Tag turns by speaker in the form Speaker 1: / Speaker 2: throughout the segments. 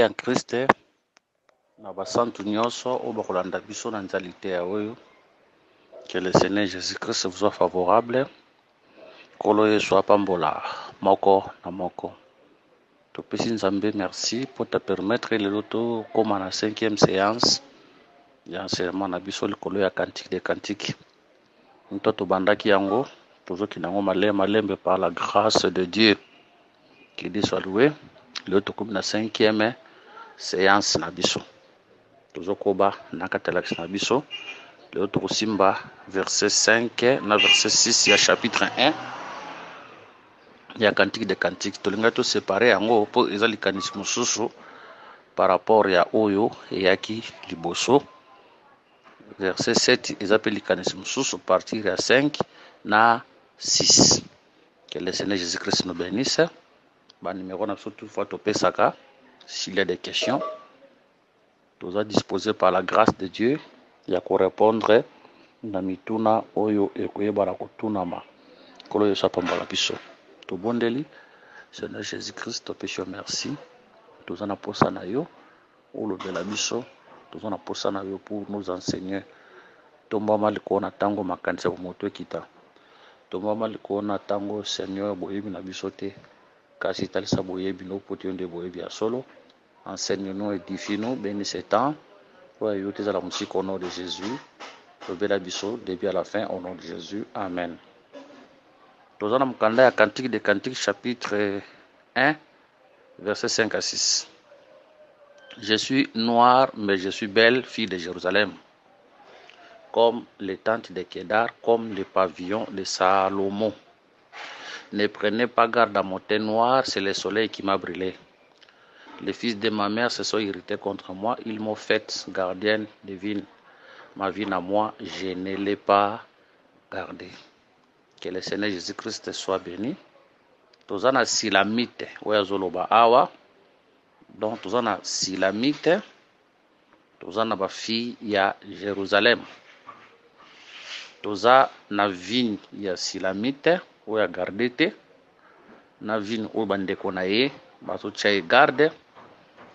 Speaker 1: bien en Christ na basantu nyonso oyo bakolanda biso na nzali te ya oyo. Que le Seigneur Jésus-Christ vous soit favorable. Kolo Yesu apambola moko na moko. Topesi Nzambe merci pour te permettre lelo tokóma na 5e séance ya enseignement na biso likolo ya cantique des cantiques. Nto tobandaki yango tozokina yango malembe par la grâce de Dieu. Qu'il Dieu soit loué. Lelo tokómi na 5e séance na biso. Tozokoba na katalaki na biso. Lelo tokosimba verset 5 na verset 6 ya chapitre 1 ya cantique des cantiques. Tolinga to séparer yango po eza likanisi mosusu par rapport ya oyo eyaki liboso. Verset 7 eza pe likanisi mosusu partir ya 5 na 6. Que le Seigneur Jésus-Christ nous bénisse. Ba numéro na biso toutefois topesaka s'il y a des questions. Toza disposé par la grâce de Dieu ya ko répondre na mituna oyo ekoyebana kotunama. Kolo Yesu apambola biso. Tobondeli Seigneur Jésus-Christ topesi yo merci. Toza na posa na yo olobela biso. Toza na posa na yo pour nous enseigner. Tombama likolo na tango makanisa moto ekita. Tombama likolo na tango Seigneur boyebi na biso te. Kasi talisa boyebi no poti onde boyebi ya solo. Enseigne-nous, édifie-nous, bénis ce temps. Ouais, yo teza la musique au nom de Jésus. Tobela biso début à la fin au nom de Jésus. Amen. Tozana mukanda ya cantique des cantiques chapitre 1 verset 5 à 6. Je suis noire mais je suis belle, fille de Jérusalem. Comme les tentes de Kédar, comme les pavillons de Salomon. Ne prenez pas garde à mon teint noir, c'est le soleil qui m'a brûlé. Les fils de ma mère se sont irrités contre moi, ils m'ont fait gardienne divine. Ma vie à moi, je ne l'ai pas gardée. Que le Seigneur Jésus-Christ soit béni. Tozana silamite, oyazoloba awa. Donc tozana silamite, tozana ba fille ya Jérusalem. Toza na vigne ya silamite, oya gardete. Na vigne oyo bandeko na ye, bato tchaye garde.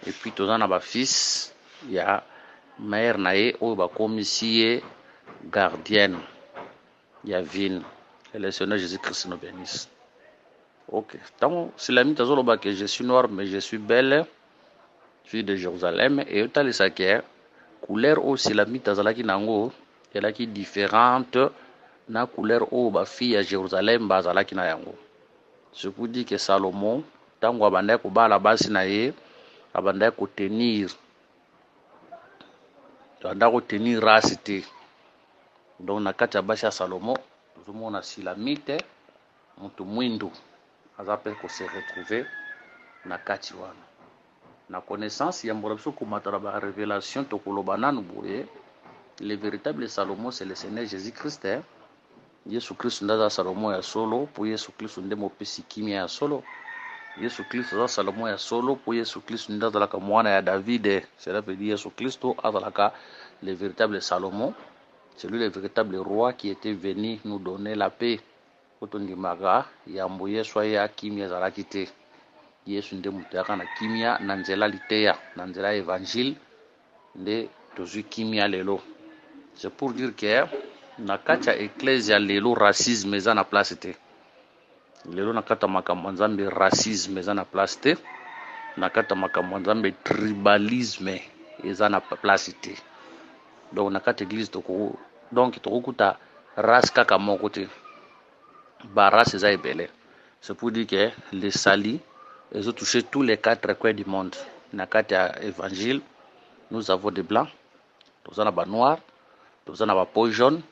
Speaker 1: Et puis tozana ba fils ya mère na ye, oyo bakomisi ye gardienne ya vigne. Et le Seigneur Jésus-Christ nous bénisse. Ok. Tant silamite azoloba que je suis noire mais je suis belle, fille de Jérusalem. Et otalisa ke couleur o silamite azalaki nango elaki différente na couleur o ba fille ya Jérusalem bazalaki na yango. Je vous dis que Salomon tango abandaki kobala basi na ye abandaki kotenir race te. Donc na kati ya basi ya Salomon tozomona silamite mutu mwindu aza pe ko se retrouver na kati wana. Na connaissance ya mbora biso komatala ba révélation tokoloba nanu boye. Le véritable Salomon c'est le Seigneur Jésus-Christ. Yesu Kristo ndaza Salomon ya solo po Yesu Kristo nde mopesi kimia ya solo. Yesu Kristo aza Salomon ya solo po Yesu Kristo nde azalaka mwana ya David. Cela veut dire Yesu Kristo azalaka le véritable Salomon. C'est lui le véritable roi qui était venu nous donner la paix. Otondimaka yambo Yesu ya kimia ezalaki te. Yesu nde mutaka na kimia na nzela liteya na nzela évangile nde tozwi kimia lelo. C'est pour dire que na kati ya ecclesia lelo racisme eza na place te. Lelo na kati ya makambo nzambe racisme eza na place te. Na kati ya makambo nzambe tribalisme eza na place te. Donc na kati église tokokuta race kaka moko te. Ba race eza ebele. C'est pour dire que les salis ils ont touché tous les 4 coins du monde. Na kati ya évangile nous avons des blancs, nous avons des noirs, nous avons des peaux jaunes,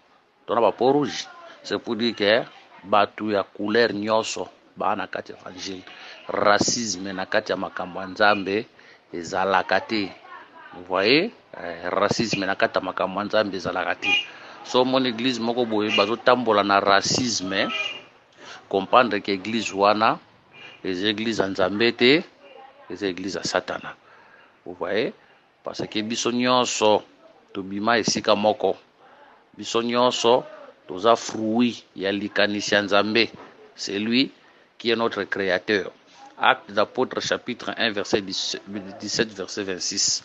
Speaker 1: nous avons des peaux rouges. C'est pour dire que batu ya couleur nyonso ba na kati ya évangile. Racisme na kati ya makambo nzambe ezalaka te. Vous voyez, racisme na kati ya makambo nzambe ezalaka te. So mon église moko boye bazo tambola na racisme, comprendre que église wana les églises nzambe te, les églises satana. Vous voyez, parce que biso nyonso tobima esika moko. Biso nyonso toza fruit ya likanisi ya nzambe. C'est lui qui est notre créateur. Actes d'Apôtres, chapitre 1, verset 17, verset 26.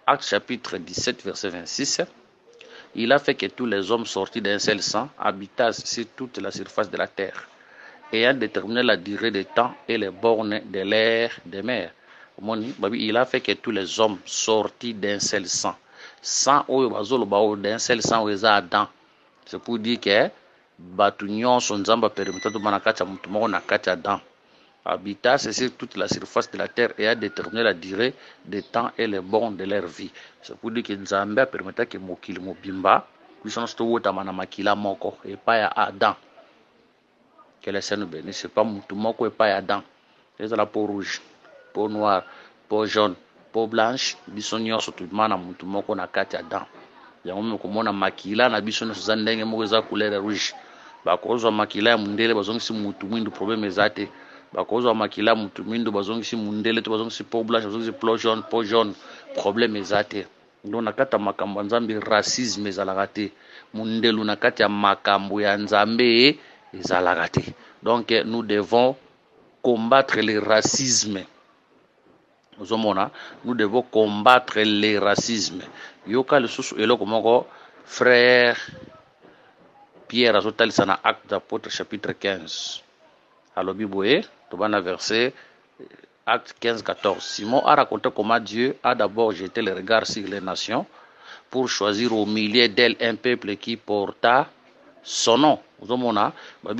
Speaker 1: Actes chapitre 17, verset 26. Il a fait que tous les hommes sortis d'un seul sang habitassent sur toute la surface de la terre, ayant déterminé la durée des temps et les bornes de l'air des mers. Il a fait que tous les hommes sortis d'un seul sang. Sang d'un seul sang Adam. C'est pour dire que batu nyonso nzamba permettre de manakacha mutu moko na kati Adam. Habitat, c'est toute la surface de la terre et a déterminé la durée des temps et les bornes de leur vie. C'est pour dire que Nzambe a permis que mokili mobimba, puissance to wota mana makila moko et pas ya Adam. Que les saints nous bénissent, c'est pas mutu moko et pas ya Adam. C'est la peau rouge, peau noire, peau jaune, peau blanche, biso nyonso tout mana mutu moko na kati Adam. Yango mekomona makila na biso nyonso za ndenge moko eza couleur rouge. Bakozwa makila ya mundele bazongisi mutu mwindu problème ezate. Bakozwa makila mutu mwindu bazongisi mundele to bazongisi peau blanche bazongisi peau jaune problème ezate. Ndo nakata makambo ya Nzambe racisme ezalaka te. Mundelu nakati ya makambo ya Nzambe ezalaka te. Donc nous devons combattre le racisme. Nous devons combattre le racisme. Yoka le sous eloko moko frère Pierre azotalisana na Actes d'Apôtres chapitre 15. Alobi boye, tobana verset Actes 15, 14. Simon a raconté comment Dieu a d'abord jeté le regard sur les nations pour choisir au milieu d'elles un peuple qui porta son nom.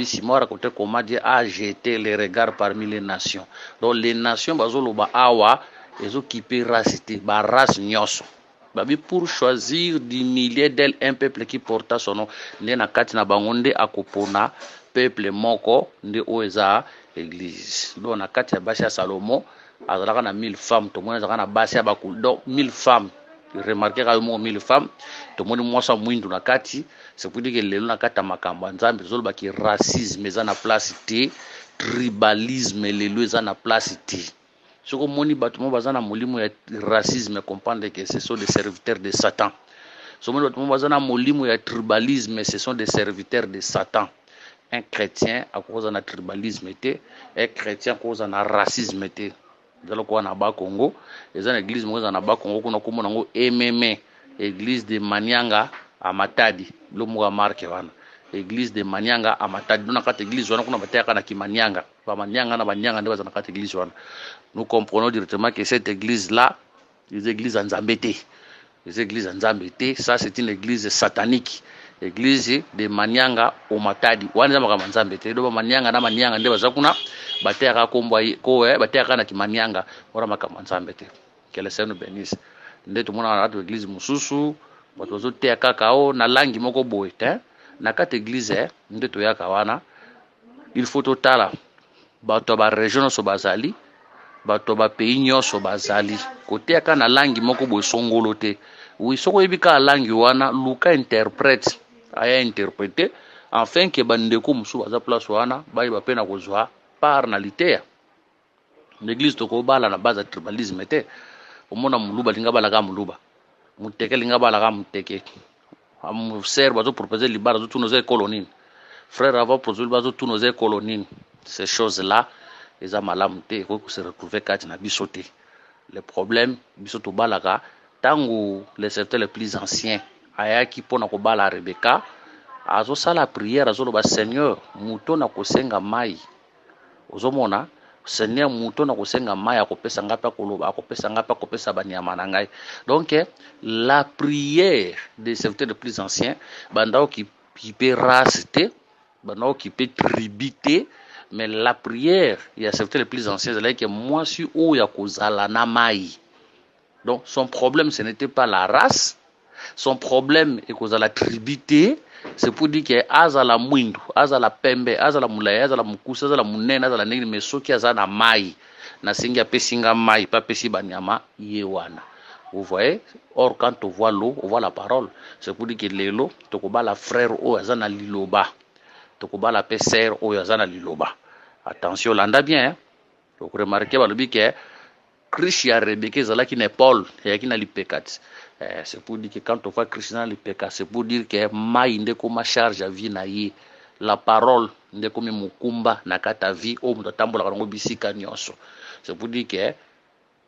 Speaker 1: Simon a raconté comment Dieu a jeté le regard parmi les nations. Donc les nations bazoloba awa ezo kipe racité ba race nyonso. Pour choisir du milieu d'elle un peuple qui porta son nom. Nde na kati na bangonde akopona peuple moko nde oeza église. Donc na kati ya basi ya Salomo azalaka na 1000 femmes, to mona azalaka na basi ya bakulu. Donc 1000 femmes. Remarquez quand même 1000 femmes, to mona mwasa mwindu na kati, c'est pour dire que lelo na kati makambo Nzambe zolo baki racisme eza na place te, tribalisme lelo eza na place te. Ce que moni batumo bazana molimo ya racisme comprendre que ce sont des serviteurs de Satan. Ce moni batumo bazana molimo ya tribalisme, ce sont des serviteurs de Satan. Un chrétien à cause de tribalisme était, un chrétien à cause de racisme était. Dans le coin na ba Congo, les ans église mo na ba Congo kuna komona ngo MMA, église de Manianga à Matadi, lo mo marque wana. Église de Manianga à Matadi, dona kata église wana kuna bateka na Kimanianga. Ba Manianga na Banyanga ndio bazana kata église wana. Nous comprenons directement que cette église-là, les églises en Zambété, ça c'est une église satanique. Église de Manianga au Matadi. Wanza makama Nzambété. Do Manianga na Manianga nde bazakuna bateka kombo bateka na Kimanianga ora makama Nzambété. Que le Seigneur nous bénisse. Nde tout monde na église mususu, batozo te kakao na langi moko boye, na kata église nde to yaka wana. Il faut totala bato ba région so bazali. Bato ba pays nyonso bazali kote aka na langi moko boye songolo te. Oui, soko yebika langi wana luka interprète aya interpréter afin que bandeko musu baza place wana bayi ba pena kozwa parnalité. L'église to ko bala na base tribalisme te. Omona muluba linga bala ka muluba, muteke linga bala ka muteke. Am ser bazo proposer libara zo tunoze colonine. Frère avant proposer bazo tunoze colonine. Ces choses là eza malamu te ko se retrouver kati na biso te. Le problème biso to balaka tango les serviteurs les plus anciens ayaki pona ko bala Rebecca azo sala prière azo loba Seigneur muto na kosenga mai. Ozomona Seigneur muto na kosenga mai akopesa ngapa koloba akopesa ngapa akopesa banyama na ngai. Donc la prière des serviteurs les plus anciens bandao qui peut raceter, bandao qui peut tribiter. Mais la prière, il y a certains les plus anciens, c'est que moi je suis où ya kozala na mai. Donc son problème ce n'était pas la race, son problème est kozala tribité, c'est pour dire que azala mwindu, azala pembe, azala mulaya, azala mukusa, azala munene, azala nini mais soki azala mai, na singa pesinga mai, pas pesi banyama yewana. Vous voyez? Or quand on voit l'eau, on voit la parole. C'est pour dire que l'eau, tokoba la frère o azana liloba. Tokoba la peser o yazana liloba. Attention, landa bien. Hein? Donc remarquez balobi que Christ ya Rebecca zalaki ne Paul et qui na lipekat. C'est pour dire que quand on voit Christ dans lipekat, c'est pour dire que maï ndeko ma charge à vie na yi. La parole nde komi mukumba na kata vie o mutu atambolaka nango bisika nyonso. C'est pour dire que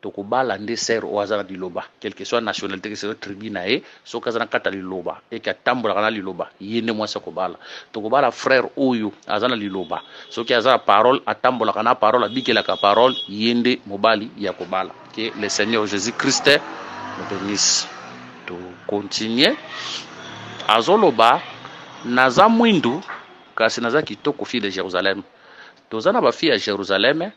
Speaker 1: tokobala nde ser o aza na liloba quelle que soit nationalité que soit tribu na ye soki aza na kata liloba eke atambolaka na liloba ye nde mwasi akobala. Tokobala frère oyo aza na liloba soki aza na parole atambolaka na parole abikelaka parole ye nde mobali ya kobala. Que le Seigneur Jésus Christ nous bénisse. To continue azoloba naza mwindu kasi naza kitoko fille de Jérusalem. Toza na ba fille ya Jérusalem,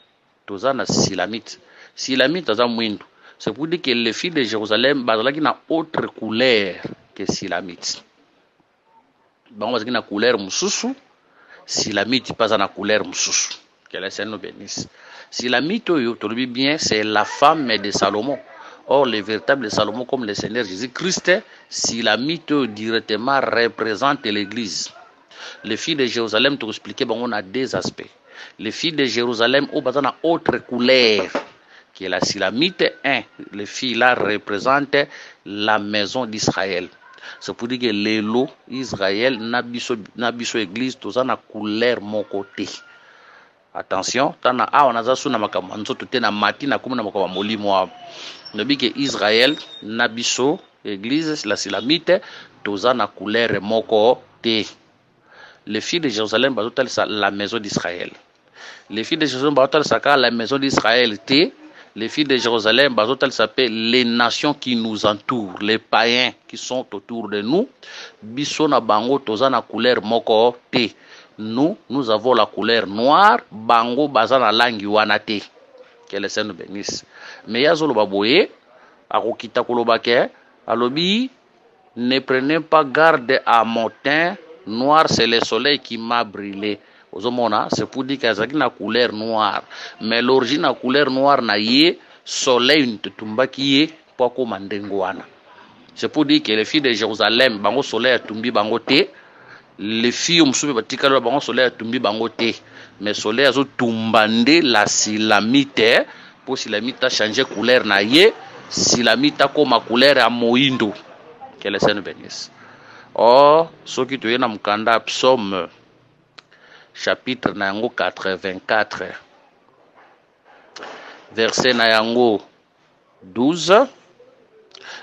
Speaker 1: toza na Silamite. Silamite aza mwindu. C'est pour dire que les filles de Jérusalem bazalaki na autre couleur que Silamite. Bango bazalaki na couleur mususu, Silamite pas na couleur mususu. Que le Seigneur nous bénisse. Silamite oyo tolobi bien c'est la femme de Salomon. Or, le véritable Salomon, comme le Seigneur Jésus-Christ, Silamite directement représente l'Église. Les filles de Jérusalem, tu expliquer, bon, on a deux aspects. Les filles de Jérusalem, ont une autre couleur, qui est la Silamite. Les filles là représentent la maison d'Israël. C'est pour dire que l'élo Israël n'a biso église, tout ça na couleur mon côté. Attention, tana on a ça na makambo nzoto te na mati na kuma na makambo molimo. Nobi que Israël na biso église la Silamite toza na couleur moko te. Les filles de Jérusalem bazotal la maison d'Israël. Les filles de Jérusalem bazotal saka la maison d'Israël te. Les filles de Jérusalem bazotal s'appelle les nations qui nous entourent, les païens qui sont autour de nous. Biso na bango toza na couleur moko te. Nous avons la couleur noire, bango bazana langi wanate. Que le Seigneur nous bénisse. Mais yazolo baboye, akokita kolobake, alobi, ne prenez pas garde à mon teint noir, c'est le soleil qui m'a brûlé. Ozomona, c'est pour dire qu'il y a une couleur noire. Mais l'origine de couleur noire na ye, soleil ne tumba qui ye, poko mandengoana. C'est pour dire que les filles de Jérusalem, bango soleil tumbi bango te. Les filles musubi batikalo bango soleil tumbi bango te, mais soleil azo tumbande la Silamite pour Silamite changer couleur na ye, Silamite koma couleur ya moindo. Que le Seigneur bénisse. Or soki to yena mukanda psaume chapitre na yango 84 verset na yango 12,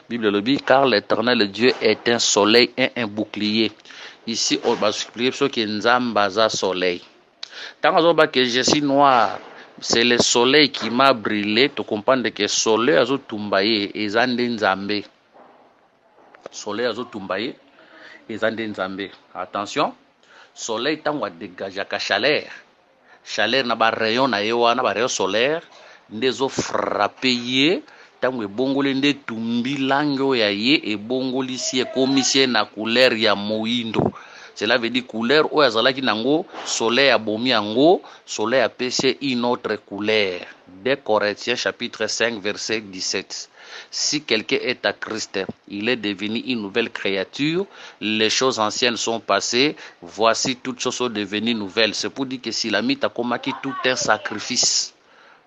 Speaker 1: Bible le dit, car l'Éternel Dieu est un soleil et un bouclier. Ici, on va expliquer ce qui est Nzambaza soleil. Tant que je suis noir, c'est le soleil qui m'a brûlé. Tu comprends que le soleil a tumbaye et zande Nzambe. Soleil a tumbaye et zande Nzambe. Attention, soleil tant qu'on dégage la chaleur. Chaleur n'a pas rayon na yewa na ba rayon solaire. Ndezo frappé ye. Tango ebongoli nde tumbi lango ya ye ebongoli si ekomisie na couleur ya moindo. Cela veut dire couleur o azalaki nango soleil abomi yango, soleil apese une autre couleur. De Corinthiens chapitre 5 verset 17. Si quelqu'un est à Christ, il est devenu une nouvelle créature, les choses anciennes sont passées, voici toutes choses sont devenues nouvelles. C'est pour dire que si la mite a commis tout un sacrifice.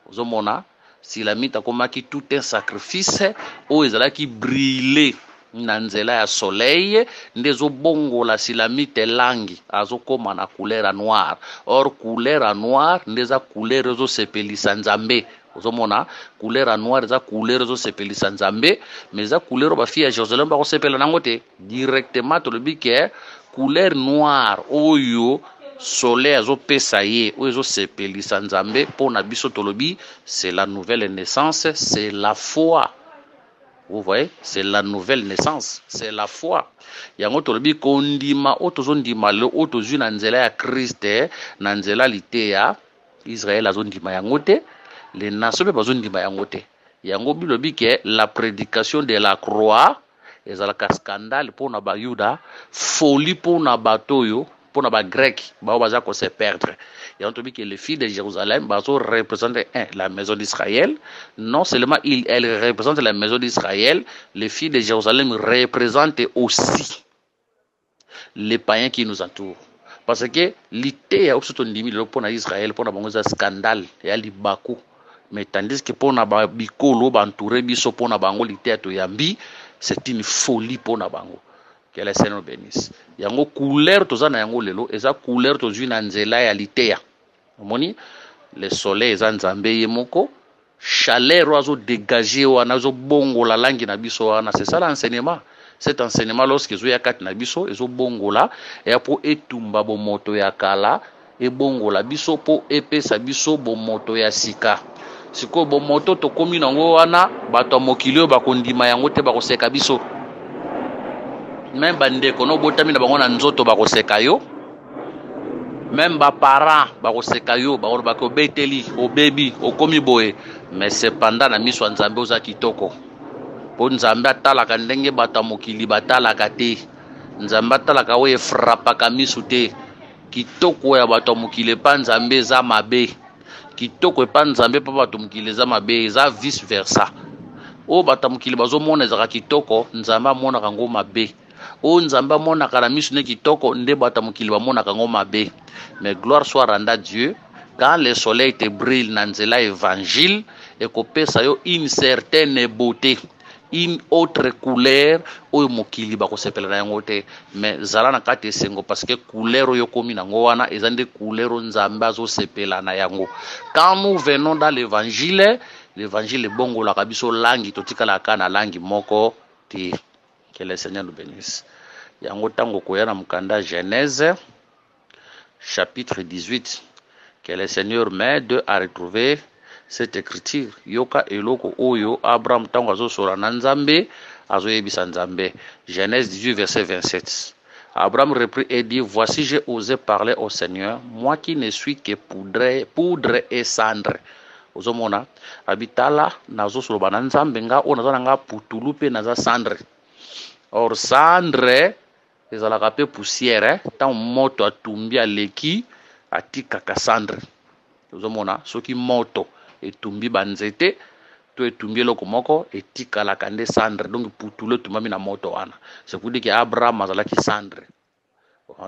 Speaker 1: Ozomona Silamite akomaki tout un sacrifice o ezalaki briller na nzela ya soleil ndezo bongo la Silamite langi azokoma na couleur noire. Or couleur noire ndeza couleur ezo sepelisa Nzambe. Ozomona couleur noire eza couleur ezo sepelisa Nzambe, mais eza couleur ba fille ya Jérusalem ba ko sepela nango te directement to lobi ke couleur noire oyo soleil azo pesa ye oyo sepelisa Nzambe pona biso tolobi c'est la nouvelle naissance, c'est la foi. Vous voyez, c'est la nouvelle naissance, c'est la foi. Yango tolobi kondima otozo ndima le otozu na nzela ya Christ na nzela lite ya Israël azo ndima yango te, les nations pe bazo ndima yango te. Yango bilobi ke la prédication de la croix ezalaka scandale pona ba Yuda, folie pona batoyo pour les Grecs, ils se perdre. Et on dit que les filles de Jérusalem représentent la maison d'Israël. Non seulement elles représentent la maison d'Israël, les filles de Jérusalem représentent aussi les païens qui nous entourent. Parce que l'idée est aussi pour Israël, pour un scandale, il y a des bakou. Mais tandis que pour les bikolo, entouré, pour les bango, l'idée c'est une folie pour les bango. Que le Seigneur bénisse. Yango couleur tozana yango lelo, eza couleur tozui na nzela ya litea. Omoni le soleil eza nzambe ye moko, chaleur azo dégager wana azo bongola langi na biso wana, c'est ça l'enseignement. Cet enseignement lorsque ezo ya kati na biso ezo bongola ya po etumba bomoto ya kala e bongola biso po epesa biso bomoto ya sika. Siko bomoto tokomi nango wana bato mokili bakondima yango te bakoseka biso. Même bandeko no botami na bango na nzoto bakoseka yo, même ba parents bakoseka yo, bako beteli obebi okomi boye, mais cependant na miso nzambe oza kitoko. Po nzambe atalaka ndenge bato mokili batalaka te, nzambe atalaka we frappaka miso te. Kitoko ya bato mokili pa nzambe eza mabe, kitoko pa nzambe pa bato mokili eza mabe, eza vice versa. O bato mokili bazomona ezaka kitoko, nzambe amonaka ngo mabe. O nzamba mona kana misu ne kitoko nde bata mokili bamona kango mabe. Mais gloire soit rendue à Dieu quand le soleil te brille na nzela évangile et kopesa yo une certaine beauté, une autre couleur oyo mokili bakosepela na yango te, mais zala na kati esengo parce que couleur oyo komi nango wana eza nde couleur nzambe azosepela na yango. Quand nous venons dans l'évangile, l'évangile ebongolaka biso langi totikalaka na langi moko te. Que le Seigneur nous bénisse. Yango tango koya na mukanda Genèse chapitre 18. Que le Seigneur m'aide à retrouver cette écriture. Yoka eloko oyo Abraham tango azo sora na Nzambe azo yebisa Nzambe. Genèse 18 verset 27. Abraham reprit et dit, voici j'ai osé parler au Seigneur, moi qui ne suis que poudre et cendre. Ozomona abitala nazo solo na Nzambe nga o naza nga putulu pe naza cendre. Or cendre ezalaka pe poussière, tant moto atumbi aleki atikaka cendre. Ozomona soki moto etumbi banzete to etumbi eloko moko etikalaka nde cendre, donc putulu etumami na moto wana. C'est pour dire que Abraham azalaki cendre.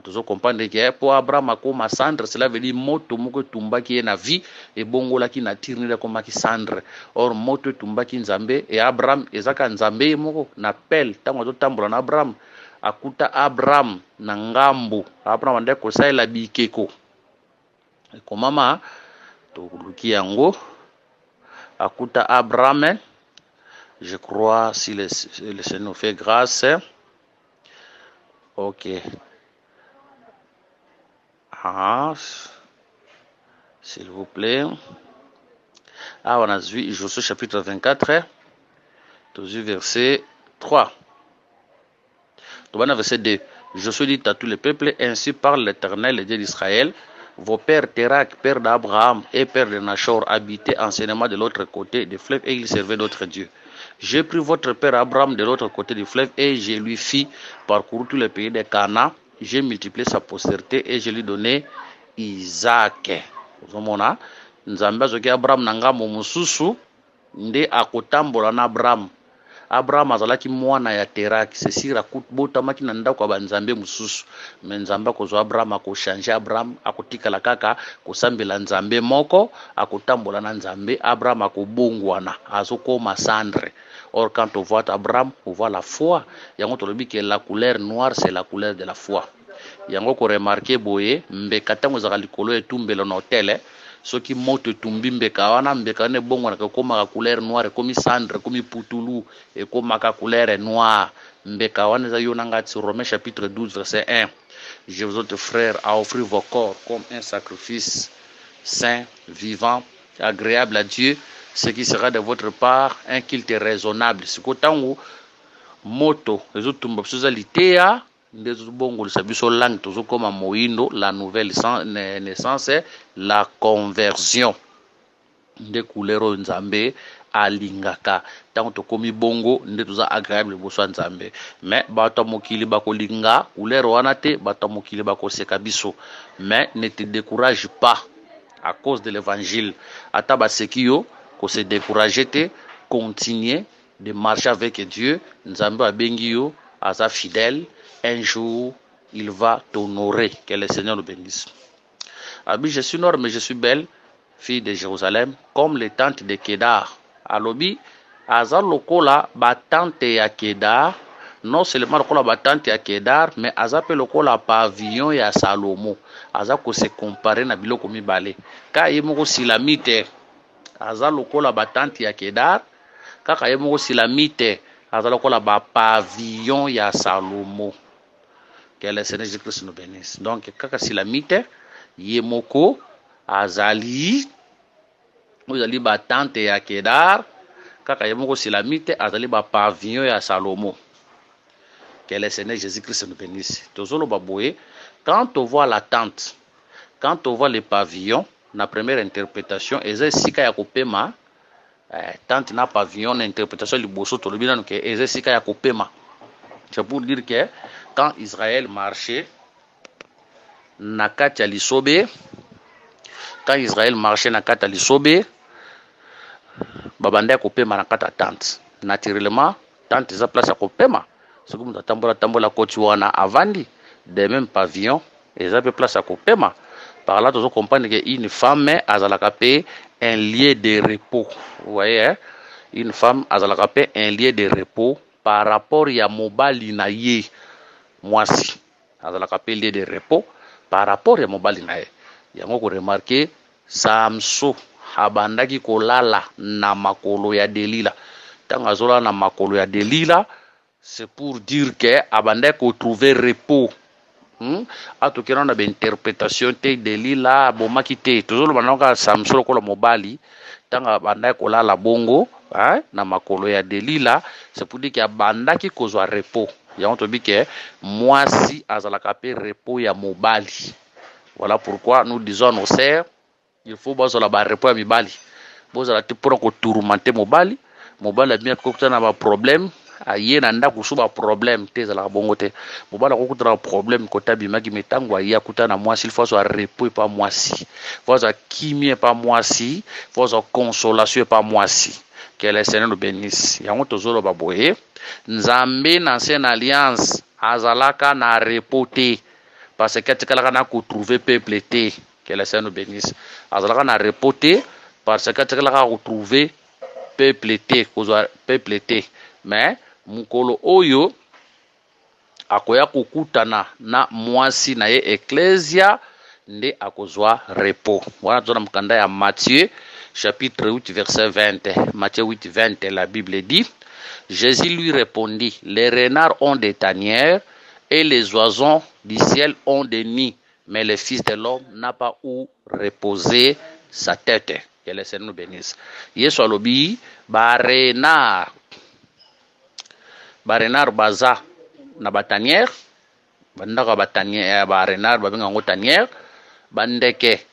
Speaker 1: Tozo comprendre que pour Abraham akoma cendre, cela veut dire moto moko etumbaki ye na vie e bongolaki na tirnile komaki cendre. Or moto etumbaki Nzambe e Abraham ezaka Nzambe moko na pelle tango azotambola na Abraham akuta Abraham na ngambu. Abraham ande kosalela bikeko ekomama toluki yango akuta Abraham. Je crois si le Seigneur fait grâce. Ok. Ah, s'il vous plaît. Ah, on a vu Josué chapitre 24, verset 3. Verset 2. Josué dit à tous les peuples, ainsi parle l'Éternel, le Dieu d'Israël. Vos pères Térak, père d'Abraham et père de Nachor, habitaient anciennement de l'autre côté du fleuve et ils servaient d'autres dieux. J'ai pris votre père Abraham de l'autre côté du fleuve et je lui fis parcourir tous les pays de Canaan. J'ai multiplié sa postérité et je lui donné Isaac. Ozomona Nzambe azoki Abraham na ngambo mosusu nde akotambola na Abraham. Abraham azalaki mwana ya Teraki, c'est sûr akubotamaki na ndako ya banzambe mosusu, mais Nzambe akozwa Abraham akochange Abraham akotikala kaka kosambela Nzambe moko akotambola na Nzambe. Abraham akobongwana azokoma cendre. Or quand on voit Abraham, on voit la foi. Yango tolobi que la couleur noire c'est la couleur de la foi. Yango ko remarquer boye mbeka tango zaka likolo etumbelo na hotel soki moto etumbi mbeka wana mbeka ne bongo na koma ka couleur noire komi cendre komi putulu et koma ka couleur noire mbeka wana za yona ngati Romains chapitre 12 verset 1. Je vous autres frères à offrir vos corps comme un sacrifice saint, vivant, agréable à Dieu, ce qui sera de votre part un culte raisonnable. Si kotango moto ezotumba biso litea ndezo bongo lisabiso langue tozo koma moindo, la nouvelle naissance, la conversion nde couleur Nzambe alingaka tango tokomi bongo nde toza agréable boso Nzambe. Mais bato mokili bakolinga couleur wana te, bato mokili bakoseka biso. Mais ne te décourage pas à cause de l'évangile. Ata baseki yo ko se décourager te, continuer de marcher avec Dieu. Nzambe abengi yo aza fidèle. Un jour, il va t'honorer. Que le Seigneur nous bénisse. Abi, je suis noire, mais je suis belle, fille de Jérusalem, comme les tentes de Kedar. Alobi, azar lokola, ba tante ya Kedar, non seulement lokola batante ya Kedar, mais aza pe lokola pavillon ya Salomo. Aza ko se comparer na biloko mibale. Ka ye moko silamite aza lokola batante ya Kedar, kaka ye moko silamite aza lokola ba pavillon ya Salomo. Que le Seigneur Jésus-Christ nous bénisse. Donc kaka silamite ye moko azali batante ya Kedar, kaka ye moko silamite azali ba pavillon ya Salomo. Que le Seigneur Jésus-Christ nous bénisse. Tozolo baboye, quand on voit la tente, quand on voit les pavillons, la première interprétation, eza sika ya kopema, tente na pavillon, l'interprétation liboso tolobina que eza sika ya kopema. C'est pour dire que quand Israël marchait na kati ya lisobe, quand Israël marchait na kati ya lisobe, babanda kopema na kati ya tente. Naturellement, tente eza place ya kopema. C'est comme tambola koti wana avandi, de même pavillon, eza pe place ya kopema. Par là, tu comprends qu'une femme azalaka pe un lieu de repos. Vous voyez, hein? Une femme azalaka pe un lieu de repos par rapport ya mobali na ye. Mwasi azalaka pe lieu de repos par rapport ya mobali na ye. Yango ko remarquer Samso abandaki kolala na makolo ya Delila. Tanga azola na makolo ya Delila, c'est pour dire que abandaki ko trouver repos. Atokena na interprétation te Delila bomaki te tozolo banaka Samson ko la mobali tanga bandaki kolala bongo na makolo ya Delila, c'est pour dire que abandaki kozwa repos. Yango tobi ke mwasi azalaka pe repos ya mobali. Voilà pourquoi nous disons à nos sœurs, il faut bazola ba repos ya mibali. Bozala te pour ko tourmenter mobali a bien ko na ba problème aye na ndako suba problème te za la bongo te mobala ko kutana problème ko tabimaki metango ya kutana mwasi il faut so repos pas mwasi, faut so kimie pas mwasi, faut so consolation pas mwasi. Que le Seigneur nous bénisse. Yango tozolo baboye nzambe na ancienne alliance azalaka na repos te parce que tikala na ko trouver peuple te. Que le Seigneur nous bénisse. Azalaka na repos te parce que tikala ko trouver peuple te, kozwa peuple te. Mais mukolo oyo akoya kukutana na mwasi na ye ecclesia nde akozwa repos. Voilà tuna mkanda ya Matthieu chapitre 8 verset 20. Matthieu 8 20, la Bible dit: Jésus lui répondit: les renards ont des tanières et les oiseaux du ciel ont des nids, mais le Fils de l'homme n'a pas où reposer sa tête. Que le Seigneur nous bénisse. Yesu alobi ba renard baza na batanière, bandaka batanière ba renard babenga ngo tanière, bandeke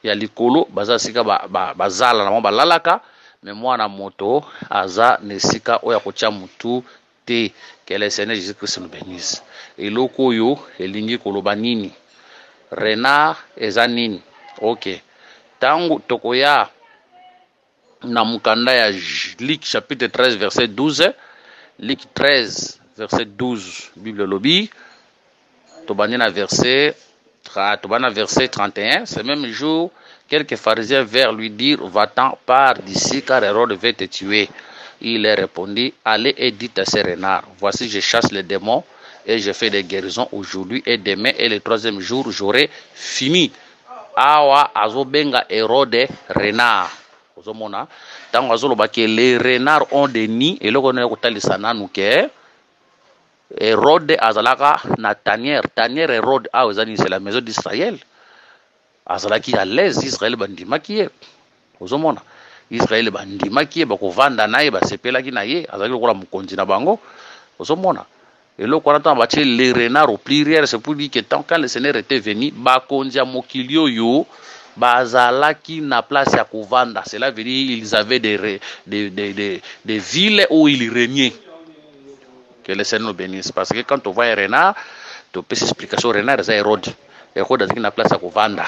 Speaker 1: ya likolo baza sika bazala na balalaka, mais mwana moto aza nesika oya kotia mutu te. Que le Seigneur Jésus-Christ nous bénisse. Eloko yo elingi koloba nini? Renard eza nini? OK. Tango tokoya na mukanda ya Luc chapitre 13 verset 12, Luc 13 verset 12, Bible lobby, tobani na verset 31, ce même jour, quelques pharisiens vinrent lui dire: va-t'en, pars d'ici, car Hérode veut te tuer. Il leur répondit: allez et dites à ces renards, voici je chasse les démons et je fais des guérisons aujourd'hui et demain et le troisième jour j'aurai fini. Awa azobenga Hérode renard. Ozomona tango azoloba ke les renards ont des nids et loko na kotalisa nanu ke Hérode azalaka na tanière Hérode a ozani c'est la maison d'Israël. Azalaki à l'aise Israël bandimaki ye. Ozomona Israël bandimaki ye bakovanda naye basepelaki na ye azalaki lokola mokonzi na bango. Ozomona eloko wana tamba tie les renards au pluriel, c'est pour dire que tant quand le Seigneur était venu bakonzi ya mokili yo bazalaki na place ya kovanda. Cela veut dire ils avaient des villes où ils régnaient. Que le Seigneur nous bénisse. Parce que quand on voit un renard, tu peux explication renard c'est Hérode. Hérode a na place ya kovanda.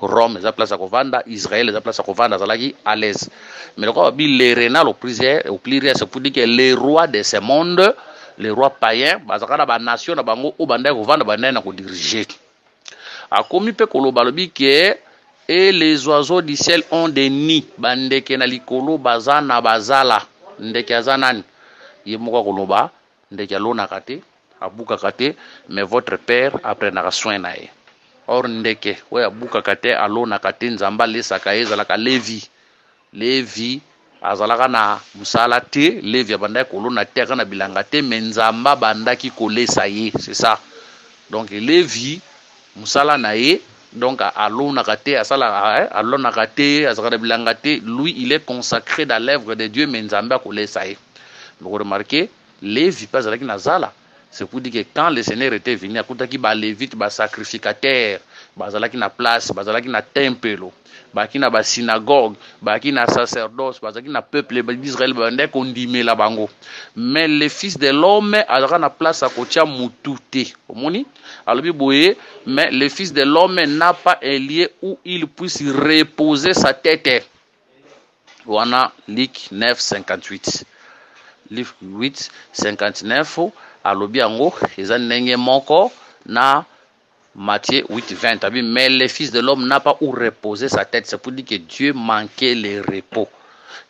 Speaker 1: Rome est la place à kovanda, Israël est la place à kovanda, zalaki à l'aise. Mais le les renards au pluriel, c'est pour dire que les rois de ce monde, les rois païens, bazakana ba nation na bango o banda kovanda ba na ko diriger. A komi pe koloba lobi que et les oiseaux du ciel ont des nids. Bandeke na likolo bazana bazala. Ndeke azanani. Ye moko koloba ndeke alonaka te abukaka te, mais votre père aprenaka soin na ye. Or ndeke oyo abukaka te alonaka te nzambe alesaka ye ezalaka Levi azalaka na musala te, Levi abandaki kolona te aka na bilanga te, mais nzambe abandaki kolesa ye, c'est ça. Donc Levi musala na ye, donc alonaka te alonaka te azalaka na bilanga te, lui il est consacré dans l'œuvre de Dieu, mais nzambe akolesa ye. Vous remarquez, Levi pas azalaki na zala. C'est pour dire que quand le Seigneur était venu, akutaki ba lévite, ba sacrificateur, bazalaki na place, bazalaki na temple, bazalaki na ba synagogue, bazalaki na sacerdoce, bazalaki na peuple d'Israël, bande kondime la bango. Mais le fils de l'homme azalaka na place à kotia mutu te. Omoni? Alobi boye, mais le fils de l'homme n'a pas un lieu où il puisse reposer sa tête. Wana Luc 9:58. Livre 8, 59, alobi yango, eza ndenge moko na Matthieu 8, 20. Mais le fils de l'homme n'a pas où reposer sa tête. C'est pour dire que Dieu manquait le repos.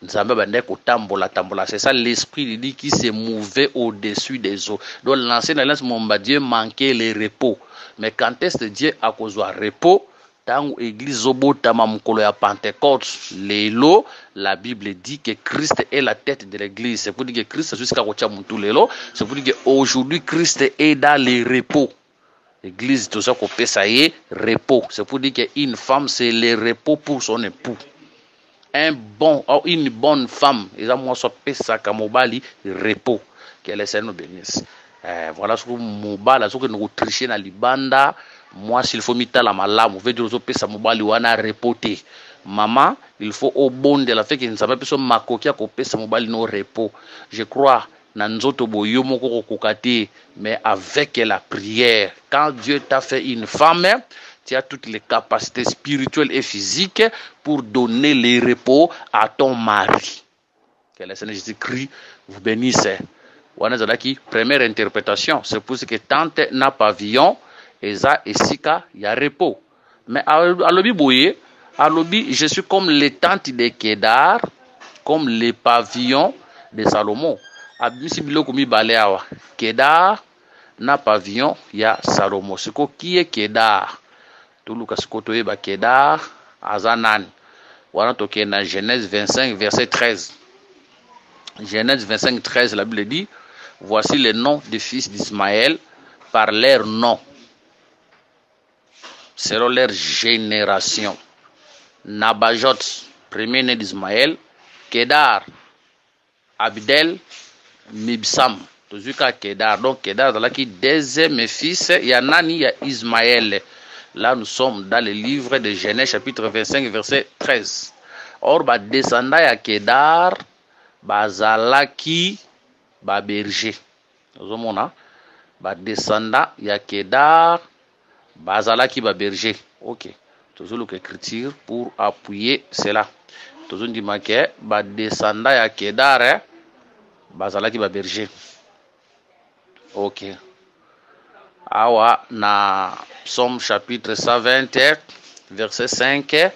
Speaker 1: Nzambe bande kotambola tambola. C'est ça l'esprit dit qui se mouvait au-dessus des eaux. Donc l'ancien alliance mon Dieu manquait le repos. Mais quand est-ce que Dieu a besoin de repos? Tango église obotama mukolo ya Pentecôte lelo, la Bible dit que Christ est la tête de l'église. C'est pour dire que Christ jusqu'à kocha mutu lelo, c'est pour dire que aujourd'hui Christ est dans le repos. L'église tout ça ko pesa ye repos. C'est pour dire que une femme c'est le repos pour son époux. Une bonne femme, ils ont moi so pesa ka mobali repos. Que le Seigneur nous bénisse. Voilà ce que mobala ce que nous tricher na libanda. Moi, s'il faut mettre la malamu, veut dire que ça mobali wana repoter. Maman, il faut au bon de la fait que nous savons pas makoki a kopé ça mobali no repos. Je crois na nzoto boyo moko kokati, mais avec la prière. Quand Dieu t'a fait une femme, tu as toutes les capacités spirituelles et physiques pour donner le repos à ton mari. Que le Seigneur Jésus-Christ vous bénisse. Wana zalaki première interprétation, c'est pour ce que tante n'a pavillon. Eza esika ya repos. Mais alobi boye, alobi je suis comme les tentes de Kedar, comme les pavillons de Salomon. Abimisi biloko mibale awa. Kedar na pavillon ya Salomon. Siko qui est Kedar? Tuluka siko toyeba Kedar azanan. Wana toke na Genèse 25 verset 13. Genèse 25 13 la Bible dit voici les noms des fils d'Ismaël par leur nom. Selon leur génération. Nabajot, premier-né d'Ismaël, Kedar, Abdel, Mibsam, Tozuka Kedar. Donc Kedar, là qui deuxième fils, il y a Nani, il y a Ismaël. Là nous sommes dans le livre de Genèse chapitre 25 verset 13. Or, ba descendant ya Kedar, bazalaki, ba berger. Nous avons ba descendant ya Kedar, bazalaki ba berger. Ok. Toujours l'écriture pour appuyer cela. Toujours dit que ba descendant ya Kedar bazalaki ba berger. Ok. Awa na Psaume chapitre 120 verset 5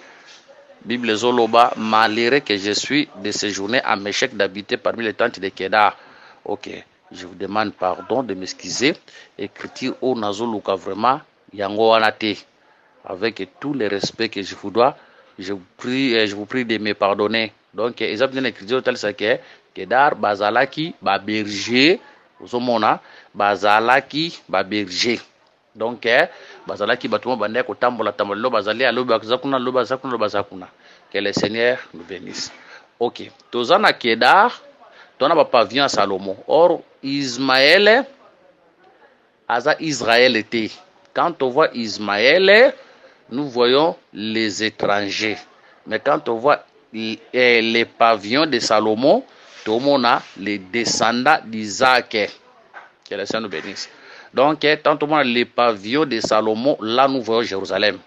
Speaker 1: Bible zoloba malheureux que je suis de séjourner à Méchec d'habiter parmi les tentes de Kedar. Ok. Je vous demande pardon de m'excuser. Écriture au nazoluka vraiment yango wanate. Avec tout le respect que je vous dois, je vous prie de me pardonner. Donc, exemple d'une écriture telle que Kedar bazalaki ba berger, uzomona bazalaki ba berger. Donc, bazalaki batuma bande ko tambola tambola bazali alo bazakuna lo bazakuna. Que le Seigneur nous bénisse. Ok. Tozana Kedar, tona ba pavillon à Salomon. Or Ismaël aza Israël était. Quand on voit Ismaël, nous voyons les étrangers. Mais quand on voit les pavillons de Salomon, tout le monde a les descendants d'Isaac. Que le Seigneur nous bénisse. Donc, quand on voit les pavillons de Salomon, là nous voyons Jérusalem.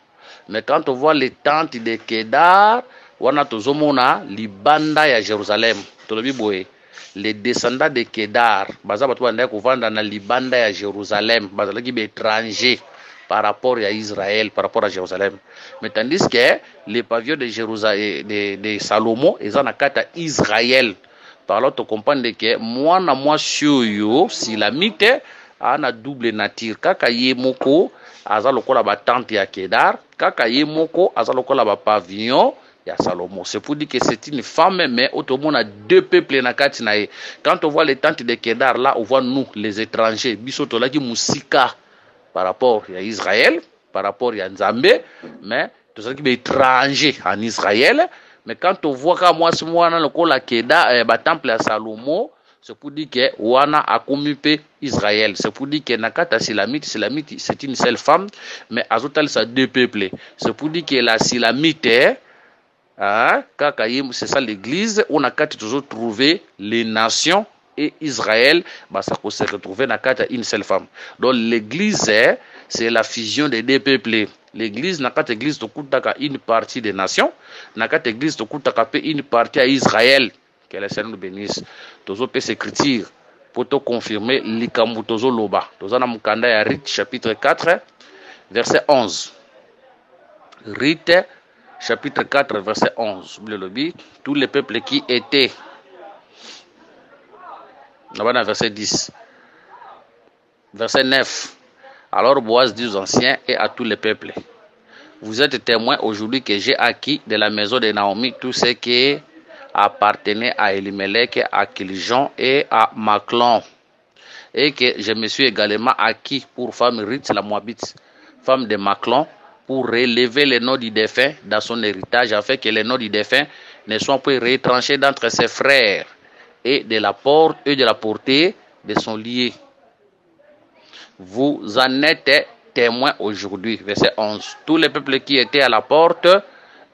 Speaker 1: Mais quand on voit les tentes de Kedar, on a tout le monde a Libanda à Jérusalem. Tout le monde les descendants de Kedar, dans Libanda à Jérusalem, qui sont étrangers par rapport à Israël, par rapport à Jérusalem. Mais tandis que les pavillons de Jérusalem, de Salomon, ils ont à Israël. par là tu comprends que moi na moi yo si la mite ana double nature kaka ye moko aza lokola ba tente ya Kedar kaka ye moko aza lokola ba pavillon ya Salomon. C'est pour dire que c'est une femme, mais autrement, on a deux peuples na kati na ye. Quand on voit les tentes de Kedar, là, on voit nous, les étrangers, bisoto la ki musika par rapport à Israël, par rapport à Nzambe, mais tout ça qui est étranger en Israël. Mais quand on voit que moi, c'est moi, le Kedar, ba temple à Salomon, c'est pour dire que wana a commis Israël. C'est pour dire que nakata Silamite, c'est une seule femme, mais azotal ça deux peuples. C'est pour dire que la Silamite c'est ça l'église, on a toujours trouvé les nations et Israël, bah, ça peut se retrouver dans une seule femme. Donc l'église, c'est la fusion des deux peuples. L'église, n'a pas d'église de une partie des nations, n'a pas d'église de une partie à Israël. Que le Seigneur nous bénisse. Toujours peut s'écrire pour te confirmer l'Ikambu Tozo Loba. Tozo na mukanda ya Rite chapitre 4, verset 11. Rite chapitre 4, verset 11. Tous les peuples qui étaient. Là-bas, verset 10. Verset 9. Alors Boaz dit aux anciens et à tous les peuples: vous êtes témoins aujourd'hui que j'ai acquis de la maison de Naomi tout ce qui appartenait à Elimelech, à Kiljon et à Maclon. Et que je me suis également acquis pour femme Rite la Moabite, femme de Maclon, pour relever les noms du défunt dans son héritage, afin que les noms du défunt ne soient pas retranchés d'entre ses frères et de la portée de son lié. Vous en êtes témoins aujourd'hui. Verset 11. Tous les peuples qui étaient à la porte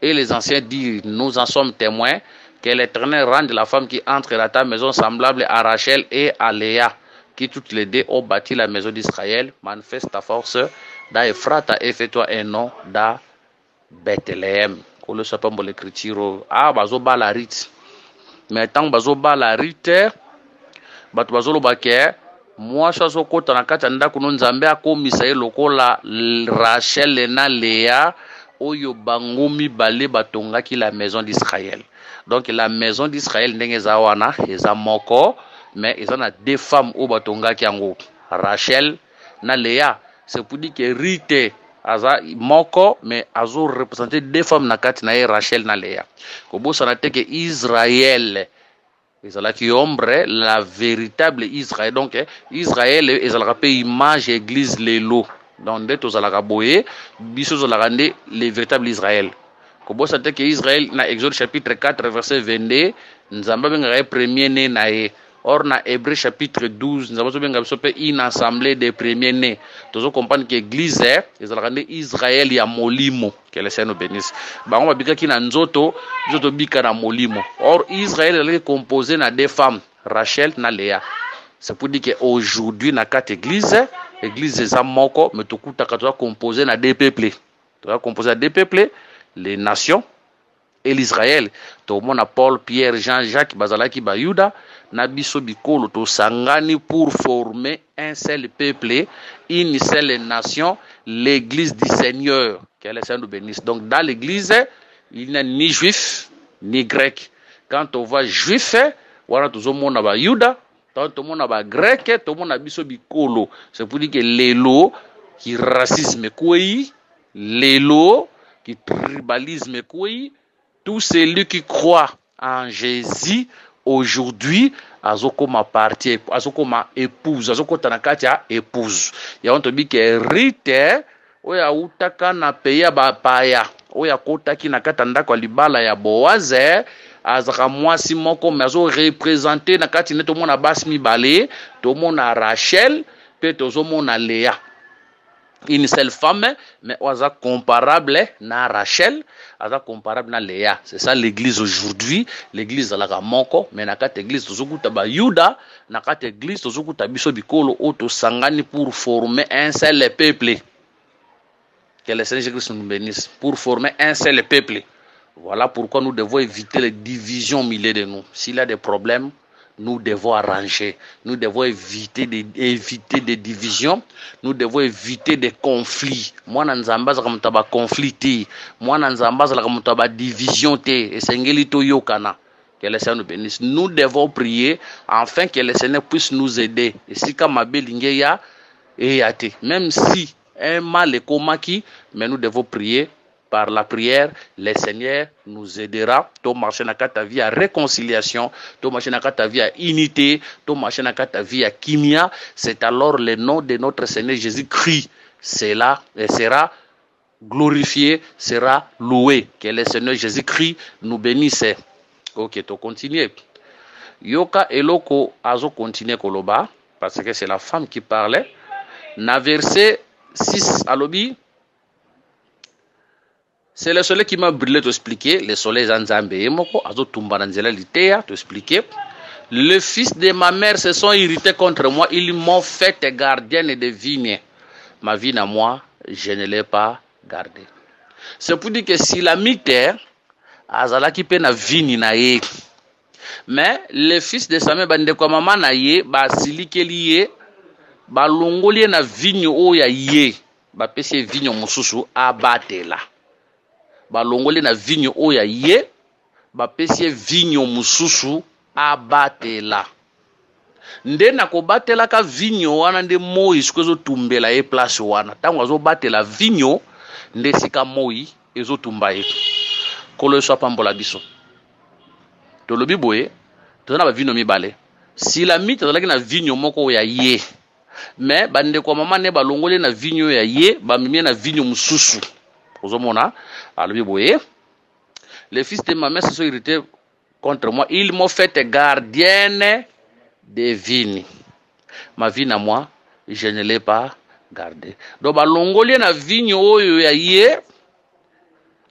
Speaker 1: et les anciens dirent: nous en sommes témoins, que l'Éternel rende la femme qui entre dans ta maison semblable à Rachel et à Léa, qui toutes les deux ont bâti la maison d'Israël. Manifeste ta force dans Ephrata et fais-toi un nom dans Bethléem. Qu'on le soit pas pour l'écriture. Ah, bazo ba la rite. Mais tant bazo ba la rite, bato bazo lo baké. Moi, je suis au na kati ndako nzambe akomisa ye lokola Rachel na Léa oyo bangomi balé batongaki la maison d'Israël. Donc la maison d'Israël ndenge za wana eza moko, mais ils ont deux femmes au batongaki yango, Rachel na Léa. C'est pour dire que Rite aza moko, mais azo représenter deux femmes na kati na Rachel na Léa. Kobo sanate que Israël qui ombre la véritable Israël. Donc Israël est la image église lelo. Donc dès que la boye biso la rende le véritable Israël. Kobo sanate que Israël na Exode chapitre 4 verset 22 nzamba benga premier né na ye. Or, dans Hébreu chapitre 12, nous avons une assemblée des premiers-nés. Nous avons compris que l'église est Israël et Molimo. Que le Seigneur nous bénisse. On va dire qu'il y a Nzoto, Nzoto Bika na Molimo. Or, Israël est composé de deux femmes, Rachel et Léa. C'est pour dire qu'aujourd'hui, dans quatre églises, l'église est Moko, mais tout est composé de deux peuples. Tout est composé de deux peuples, les nations et l'Israël. Tout le monde a Paul, Pierre, Jean, Jacques, Bazalaki, Bayuda. Nabiso bikolo to sangani pour former un seul peuple, une seule nation, l'église du Seigneur. Que le Seigneur nous bénisse. Donc dans l'église, il n'y a ni juif ni grec. Quand on voit juif, voilà tout le monde a Yuda, tout le monde a grec, tout le monde a biso bikolo. C'est pour dire que l'élo qui racisme quoi, l'élo qui tribalisme quoi, tout celui qui croit en Jésus aujourd'hui, azokoma partie, azokoma épouse, azokota na kati ya épouse. Ya on te dit que Rite, oya utaka na peya ba paya, oya kotaki na kati ndako libala ya Boaze, azaka mwasi moko mazo représenter na kati neto mona basmi balé, to mona Rachel, pe tozo mona Léa. Une seule femme, mais oza comparable na Rachel, oza comparable na Léa. C'est ça l'église aujourd'hui. L'église à la Ramoko, mais na kati église tozokuta ba Yuda, na kati église tozokuta biso bikolo oto sangani pour former un seul peuple. Que le Seigneur Jésus nous bénisse. Pour former un seul peuple. Voilà pourquoi nous devons éviter les divisions au milieu de nous. S'il y a des problèmes, nous devons arranger. Nous devons éviter des divisions. Nous devons éviter des conflits. Moi, nanzamba za mutaba conflit. Moi, nanzamba za mutaba division te. Esengeli to yokana. Que le Seigneur nous bénisse. Nous devons prier afin que le Seigneur puisse nous aider. Et si comme même si un mal est comaki, mais nous devons prier. Par la prière, le Seigneur nous aidera. To marcher dans ta vie à réconciliation, to marcher dans ta vie à unité, to marcher dans ta vie à kimia. C'est alors le nom de notre Seigneur Jésus-Christ sera glorifié, sera loué. Que le Seigneur Jésus-Christ nous bénisse. Ok, to continue. Yoka eloko azo continue koloba parce que c'est la femme qui parlait. Na verset 6 alobi. C'est le soleil qui m'a brûlé t'expliquer. Le soleil Zanzambe Moko, Azo Tumbaranzela Litea t'expliquer. Le fils de ma mère se sont irrités contre moi. Ils m'ont fait gardienne de vignes. Ma vigne à moi, je ne l'ai pas gardée. C'est pour dire que si la terre, Azala qui peine na vigne na ye. Mais le fils de sa mère, bande kwa maman na ye, ba silike liye, ba longoliye na vigne o ya ye, ba pese vigne mususu abatela. Balongoli na vigno oya ye bapesi vigno mususu abatela nde na kobatela ka vigno wana nde moi sikozo tumbela e place wana tango azo batela vigno nde sika moi ezo tumba ye kolo so pambola biso to lobi boye to na ba vigno mibale si la mite tozalaki na vigno moko oya ye mais bande kwa mama ne balongoli na vigno ya ye bamimie na vigno mususu ozomona alobi boye les fils de ma mère se sont irrités contre moi, ils m'ont fait gardienne des vignes. Ma vigne à moi, je ne l'ai pas gardée. Donc balongoli na vigne oyo ya ye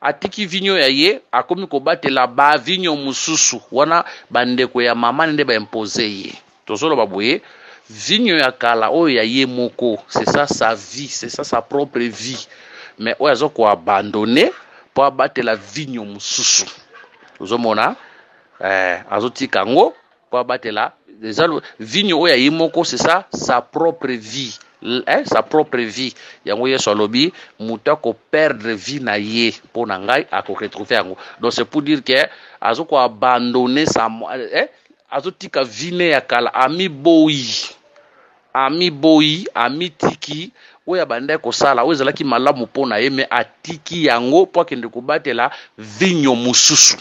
Speaker 1: atiki vigne ya ye akomi ko batela ba vigne mususu wana bandeko ya mama nde ba imposer ye tozolo baboye vigne ya kala oyo ya ye moko c'est ça sa vie, c'est ça sa propre vie, mais oyo azo ko abandonner pour abattre la vigne mususu ozomona azotika ngo pour abattre la déjà vigne oyo ya ye moko c'est ça sa propre vie, sa propre vie yango yeso alobi muta ko perdre vie na ye pour na ngai ako retrouver yango. Donc c'est pour dire que azo ko abandonner sa azotika vigne ya kala ami boyi ami tiki oya bande ko sala oyo zalaki malamu pona ye me atiki yango po kende ko batela vigne mususu.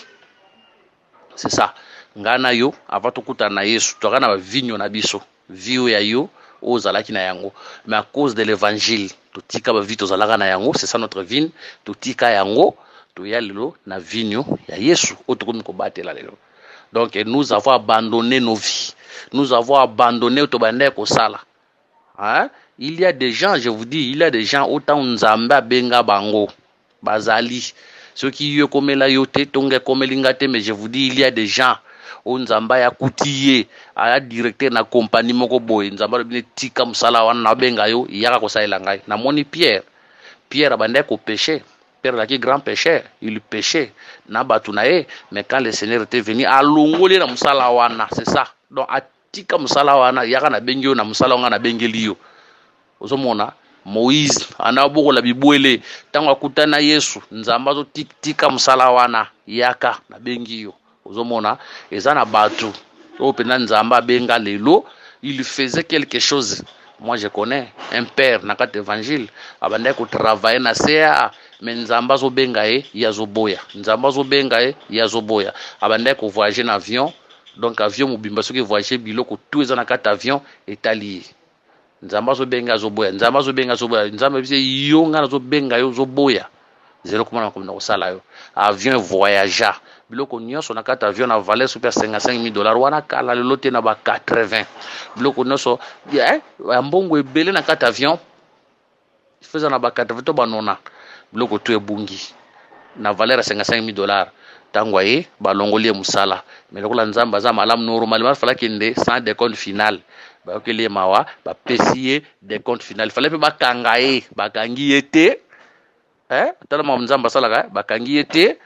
Speaker 1: C'est ça ngana yo avant tokuta na Yesu to kana ba vigne na biso vio ya yo o zalaki na yango, mais à cause de l'évangile to tika ba vito zalaka na yango, c'est ça notre vigne to tika yango to ya lelo na vigne ya Yesu o to ko batela lelo. Donc nous avons abandonné nos vies, nous avons abandonné to bande ko sala. Hein? Il y a des gens, je vous dis, il y a des gens autant nzamba benga bango bazali ceux qui yo komela yote tonge komelingate, mais je vous dis il y a des gens nzamba ya kutiye aya directeur na compagnie moko boy nzamba bine tika musala wana na benga yo yaka ko saila ngai na moni Pierre abande ko péché. Pierre là qui grand pécheur, il péchait na batu na ye, mais quand le Seigneur était venu alongoli na musala wana, c'est ça. Donc atika musala wana yaka na bengi yo na musala wana na bengeli yo ozomona. Moïse anaboko la bibwele tango akutana Yesu nzamba zo tika musala wana yaka na bengi yo ozomona eza na batu o pena nzamba benga lelo il faisait quelque chose. Moi je connais un père na kat évangile abanda ko travailler na CA mais nzamba zo benga e yazoboya nzamba zo benga e yazoboya abanda ko voyager na avion, donc avion mobimba soki voyager biloko tout eza na kat avion etali nzamba zo benga zoboya nzamba bise yonga na zo benga yo zoboya zelo komana komna osala yo avion voyageur biloko nyonso na kata avion na valeur super $55,000 wana kala lelo te na ba 80 biloko nyonso mbongo ebele na kata avion feza na ba 80 to banona biloko to ebungi na valeur $55,000 tango ye balongoli musala mais lokola nzamba za malamu normalement fala kende sans décompte final ba okeli mawa ba pesier décompte final fallait pe bakanga ye bakangi yete tala ma nzamba salaka bakangi yete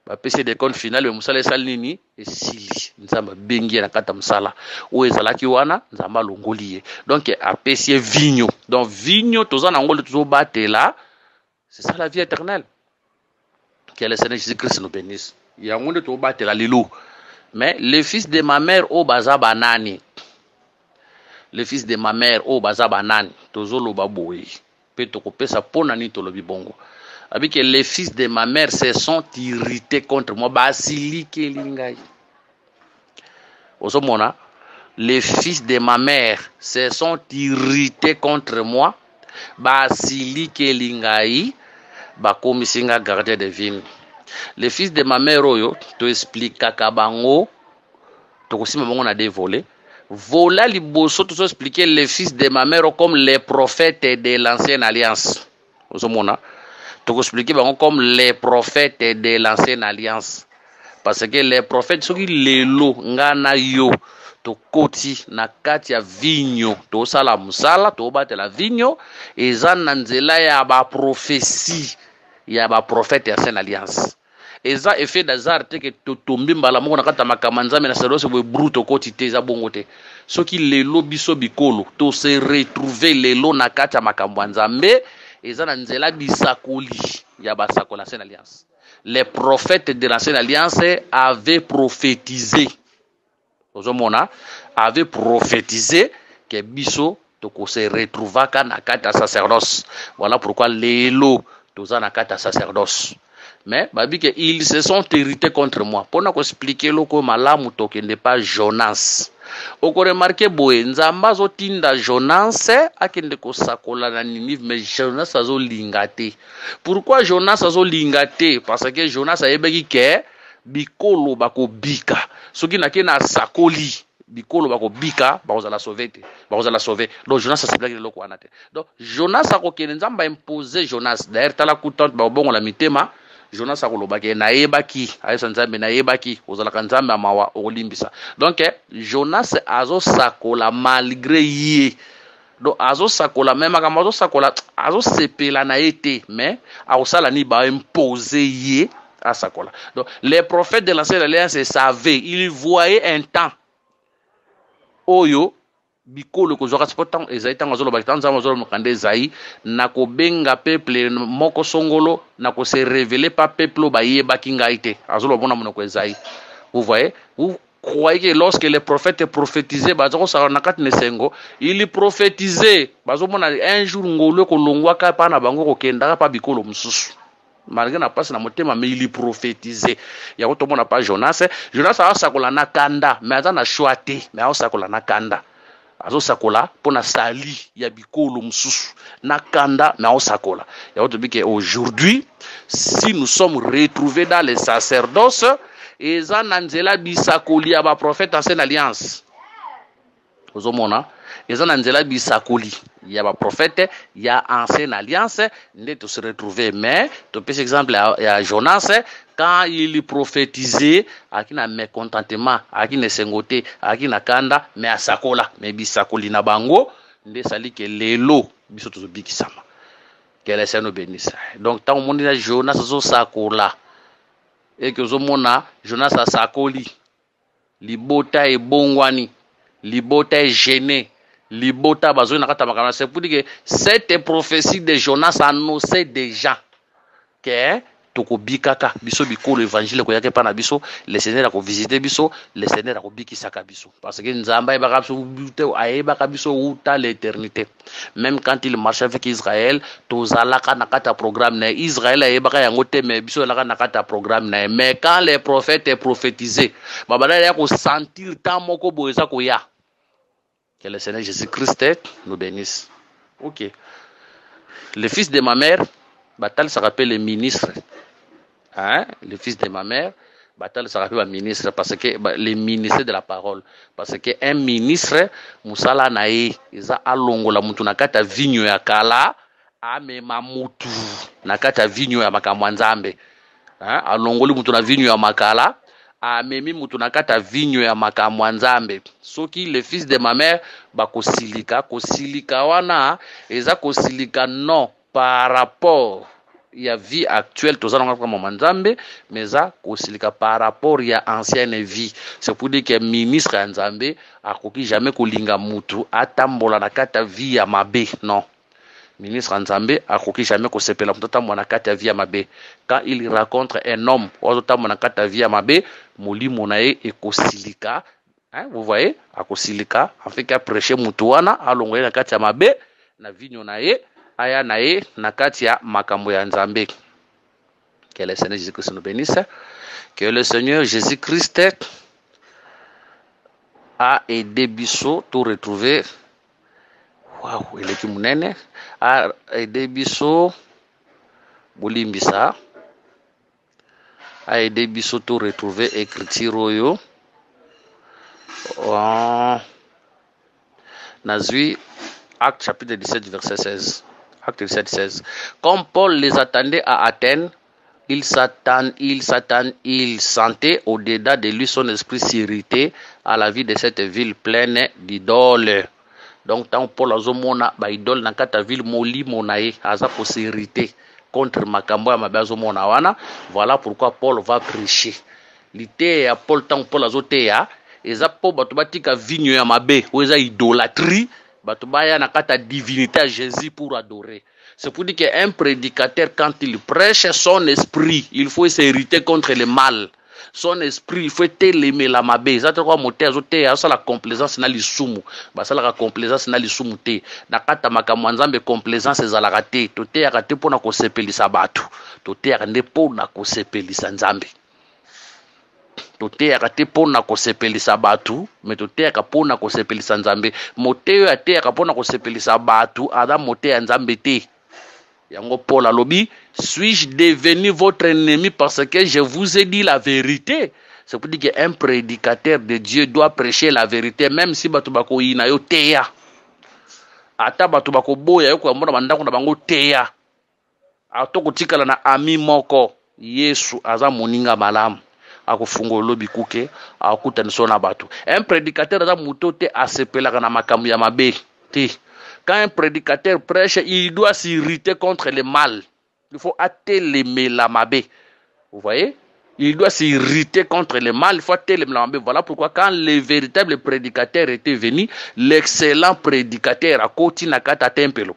Speaker 1: ba pesier décompte final mais musala sal nini esili nzamba bengi na kata musala o ezalaki wana nzamba longoli ye donc a pesier vigno, donc vigno tozana ngolo tozo batela, c'est ça la vie éternelle. Que le Seigneur Jésus-Christ nous bénisse. Il y a un monde qui va battre lilo. Mais le fils de ma mère au baza banani. Le fils de ma mère au baza banani. Tozolo baboui. Pe tokopesa ponani tolobi bongo. Avec que les fils de ma mère se sont irrités contre moi. Basili kelingai. Osomona. Les fils de ma mère se sont irrités contre moi. Basili kelingai. Bakomisinga gardien de vignes. Les fils de ma mère oyo, to explique kakabango, to kosima bango na des volets. Vola liboso to expliquer les fils de ma mère comme les prophètes de l'ancienne alliance. Osomona, to expliquer bango comme les prophètes de l'ancienne alliance. Parce que les prophètes soki lelo ngana yo to koti na kati ya vigno to sala musala to batela vigno eza na nzela ya ba prophétie ya ba prophète ya ancienne alliance. Eza effet d'hasard te ke totombi mbala moko na kata makambo nzambe na sadoso bo bruto koti te eza bongo te. Soki lelo biso bikolo to se retrouver lelo na kati ya makambo nzambe eza na nzela bisakoli ya basakola ancienne alliance. Les prophètes de l'ancienne alliance avaient prophétisé. Ozomona avaient prophétisé que biso toko se retrouvaka na kati ya sacerdoce. Voilà pourquoi lelo toza na kati ya sacerdoce. Mais babi que ils se sont irrités contre moi. Pour nous expliquer loko malamu toke n'est pas Jonas. Oko remarqué boye nzamba zo tinda Jonas akende ko sakola na Ninive mais Jonas azo lingate. Pourquoi Jonas azo lingate? Parce que Jonas a yebeki ke bikolo bako bika. Soki na ke na sakoli bikolo bako bika bakoza la sauver te. Bakoza la sauver. Donc Jonas a seblaki loko anate. Donc Jonas a ko kende nzamba imposer Jonas. D'ailleurs tala kutante ba bongo la mitema. Jonas akolobaki na yebaki ayesa nzambe na yebaki ozalaka nzambe amawa okolimbisa. Donc Jonas azo sakola malgré ye. Donc azo sakola même makambo azo sakola azo sepela na ete mais akosala ni ba imposer ye à sakola. Donc les prophètes de l'ancienne alliance savaient, ils voyaient un temps oyo bikolo kozwaka spotan ezai tango zolo bakitanza mazolo mukande ezai nako benga peuple moko songolo nako se révéler pas peuple ba yebaki ngai te azolo bona monoko ezai. Vous voyez, vous croyez que lorsque les prophètes prophétisaient bazoko sa nakati nesengo ili prophétiser bazomona un jour ngolo ko longwaka pa na bango ko kendaka pa bikolo mususu malgré na passe na motema mais il prophétisait ya ko tomona pa Jonas a sakola na kanda mais aza na choité mais a sakola na kanda azo sakola pona sali ya bikolo mususu na kanda mais a sakola ya ko tobike aujourd'hui si nous sommes retrouvés dans les sacerdoces eza na nzela bisakoli ya ba prophète ancienne alliance ozomona eza na nzela bisakoli ya ba prophète ya ancienne alliance nde to se retrouver mais to pese exemple ya Jonas quand il prophétisait akina mécontentement akina sengote akina kanda mais asakola mais bisakoli na bango nde sali ke lelo biso to bikisama que les saints nous bénissent. Donc tant monde na Jonas zo sakola et que zomona Jonas a sakoli libota e bongwani libota est gêné, libota bazoui nakata makana. C'est pour dire que cette prophétie de Jonas annonçait déjà que toko bikaka biso biko l'évangile ko yake pana biso le Seigneur a ko visiter biso le Seigneur a ko bikisaka biso parce que nzamba e baka biso bute ayeba biso uta l'éternité. Même quand il marchait avec Israël tozalaka nakata programme na Israël ayeba yango te mais biso laka nakata programme na mais quand les prophètes prophétisaient babana ya ko sentir tant moko boeza ko ya. Que le Seigneur Jésus-Christ nous bénisse. Ok. Le fils de ma mère, Batal se rappelle le ministre. Hein? Le fils de ma mère, Batal se rappelle le ministre parce que le ministre de la parole. Parce que un ministre, Moussala Nae, Isa Alongo la mutu nakata vigno ya kala, ame mamutu nakata vigno ya makamwanzambe. Hein? Alongo li mutu na vigno ya makala. Amemi mutu nakata vigno ya makamwanzambe. Soki le fils de ma mère bakosilika kosilika wana eza kosilika non par rapport ya vie actuelle tozana kwa manzambe mais za kosilika par rapport ya ancienne vie. C'est pour dire que ministre ya nzambe akoki jamais kolinga mutu atambola nakata vie ya mabe non. Ministre Nzambe akoki jamais ko sepela mutata mwana kati ya vie ya mabe. Quand il rencontre un homme ozota mwana kati ya vie ya mabe molimo na ye ekosilika. Vous voyez, akosilika afika prêcher mutu wana alongoye na kati ya mabe na vinyo na ye aya na ye na kati ya makambo ya Nzambe. Que le Seigneur Jésus-Christ nous bénisse. Que le Seigneur Jésus-Christ a aidé biso tout retrouver. Waouh, il est munene a aidé biso bolimbisa a aidé biso tout retrouver écriture oyo. Nazui, Acte chapitre 17, verset 16. Acte 17, 16. Comme Paul les attendait à Athènes, il sentait au-dedans de lui son esprit s'irriter à la vie de cette ville pleine d'idoles. Donc, tant Paul a zomona ba idole na kata ville moli monae aza ko s'irriter contre makambo ya mabazo mona wana. Voilà pourquoi Paul va prêcher. L'idée ya Paul tant Paul azoteya eza po bato batika vinyo ya mabe ou eza idolâtrie bato baya na kata divinité à Jésus pour adorer. C'est pour dire qu'un prédicateur quand il prêche son esprit il faut s'irriter contre le mal. Son esprit il faut t'aimer la mabe eza quoi moté azote ya ça la complaisance na lisumu ba ça la complaisance na lisumu te na kata makambo Nzambe complaisance ezalaka te to te ya te pona ko sepelisa bato to te ya nde pona ko sepelisa Nzambe. Toteyaka te pona kosepelisa batu me toteyaka pona kosepelisa Nzambe. Moteyo ya teyaka pona kosepelisa batu ada moteyo ya Nzambe te. Yango Paul alobi, suis-je devenu votre ennemi parce que je vous ai dit la vérité? C'est pour dire qu'un prédicateur de Dieu doit prêcher la vérité même si batu bako ina yo teya. Ata batu bako boya yo kwa mbona bandako na bango teya. Atoko tikala na ami moko Yesu aza moninga malamu. Akofungo lobi kuke akutaniso na batu. Un prédicateur aza mutote asepelaka na makambo ya mabe te. Quand un prédicateur prêche, il doit s'irriter contre le mal. Il faut atteler la mabe. Vous voyez? Il doit s'irriter contre le mal. Il faut atteler la mabe. Voilà pourquoi quand le véritable prédicateur était venu, l'excellent prédicateur a koti na kata tempelo.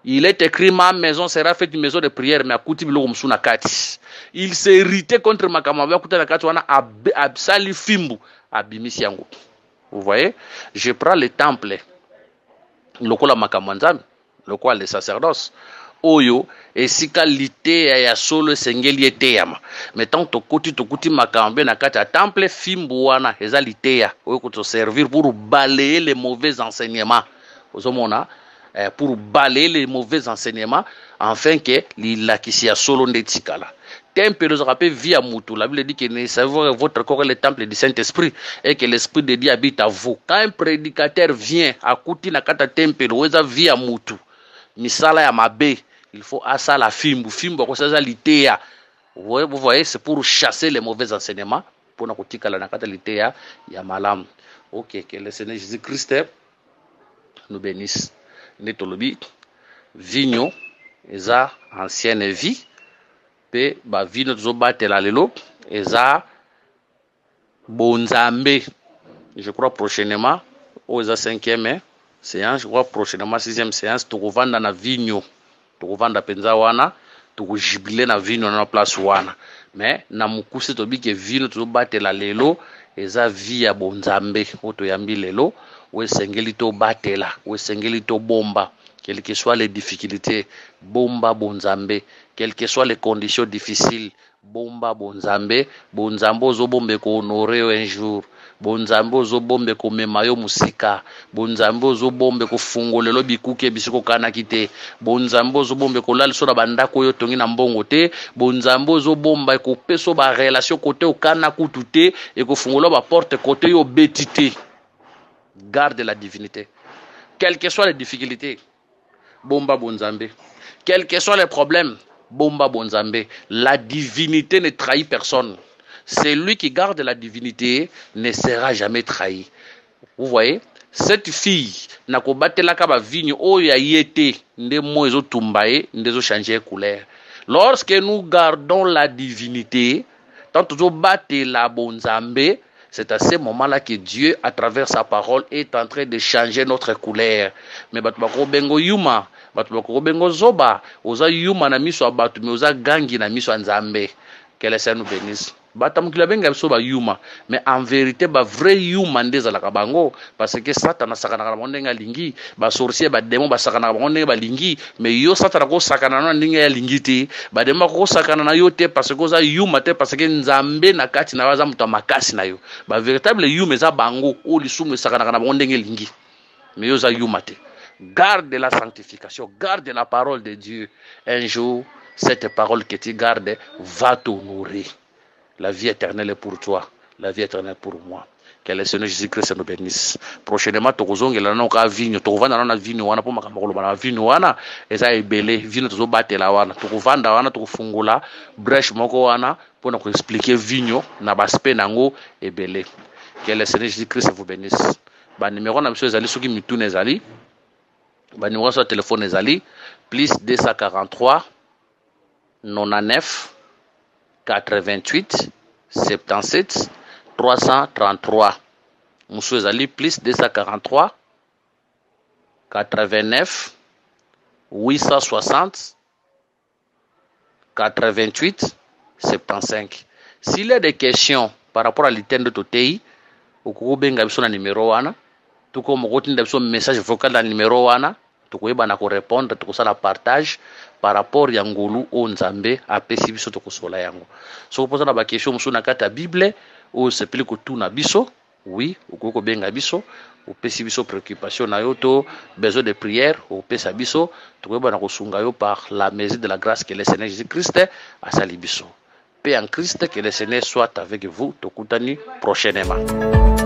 Speaker 1: Il est écrit ma maison sera faite une maison de prière mais akuti bilo msuna kati. Il s'est irrité contre makamabo akuta na kati wana absali fimbu abimisi yango. Vous voyez? Je prends le temple. Lokola makambo Nzambe, lokola le sacerdoce. Oyo esika lite ya solo sengeli eteyama. Mais tant tokuti makambo na kati ya temple fimbu wana eza liteya oyo ko servir pour balayer les mauvais enseignements. Ozomona pour balayer les mauvais enseignements afin que l'ilakisi ya solo ndetikala. Temple nous rappelle via mutu. La Bible dit que votre corps est le temple du Saint-Esprit et que l'Esprit de Dieu habite à vous. Quand un prédicateur vient à kuti na kata temple weza via mutu misala ya mabe il faut asala fimbu ko saza litea. Vous voyez c'est pour chasser les mauvais enseignements pour na kutika la na kata litea ya malam. OK, que le Seigneur Jésus-Christ nous bénisse. Netolobi vigno eza ancienne vie pe ba vino tozobatela lelo eza bonzambe. Je crois prochainement au 5e séance, je crois prochainement 6e séance tokovanda na vigno tokovanda penza wana tokojibile na vigno na place wana mais na mukuse tobi ke vino tozobatela lelo eza via bonzambe oto yambi lelo we sengeli to batela we sengeli to bomba. Quelles que soient les difficultés, bomba bonzambe. Quelles que soient les conditions difficiles, bomba bonzambe. Bonzambo zo bombe ko honorer un jour. Bonzambo zo bombe ko memayo musika. Bonzambo zo bombe ko fungolelo bikuke bisiko kana kite. Bonzambo zo bombe ko laliso na bandako yo tongi na mbongo te. Bonzambo zo bomba ko peso ba relation côté au kana kutute et ko fungolo ba porte côté yo betité. Garde la divinité. Quelles que soient les difficultés, bomba bonzambe. Quels que soient les problèmes, bomba bonzambe. La divinité ne trahit personne. Celui qui garde la divinité ne sera jamais trahi. Vous voyez, cette fille n'a pas battu la kaba vigne o ya yete nde moezo tumbaye ndezo changer couleur. Lorsque nous gardons la divinité, tant que nous battons la bonzambe, c'est à ce moment-là que Dieu, à travers sa parole, est en train de changer notre couleur. Mais batubako bengo yuma, batubako bengo zoba, oza yuma na miso abatu, mais oza gangi na miso anzambe. Que le Seigneur nous bénisse. batamukila benga biso ba yuma, mais en vérité ba vrai yuma nde ezalaka bango, parce que Satan asakana na bango ndenge alingi, ba sorcier ba démon basakana na bango ndenge balingi, mais yo Satan ko sakana na ndenge ya lingi te, ba démon ko sakana na yo te parce que oza yuma te, parce que nzambe na kati na baza muto makasi na yo. Ba véritable yuma eza bango o lisumu sakana na bango ndenge lingi, mais yo za yuma te. Garde la sanctification, garde la parole de Dieu. Un jour, cette parole que tu gardes va t'honorer. La vie éternelle est pour toi, la vie éternelle pour moi. Que le Seigneur Jésus-Christ nous bénisse. Prochainement, tu vas na vigno, tu vas na vigno wana pour makambo na vigno wana eza ebele, vigno to batela wana, tu vanda wana tu fungula brèche moko wana pour nous expliquer vigno na baspe nango ebele. Que le Seigneur Jésus-Christ vous bénisse. Ba numéro na monsieur ezali soki mitune ezali, ba numéro sur téléphone ezali plus 243 99 88 77 333. Monsieur ezali plus 243 89 860 88 75. S'il y a des questions par rapport à l'item de Totei, au benga biso na numéro wana, tuko mokotinda biso message vocal na numéro wana, tukoyeba na ko répondre, tukosala partage par rapport ya ngolu o nzambe apesi biso tokosola yango. So posa na ba question musu na kata Bible o sepeli ko tuna biso, oui, ukoko benga biso, opesi biso préoccupation na yo to besoin de prière, opesa biso, tukoyeba na kosunga yo par la mesure de la grâce que le Seigneur Jésus-Christ a sali biso. Paix en Christ, que le Seigneur soit avec vous, tokutani prochainement.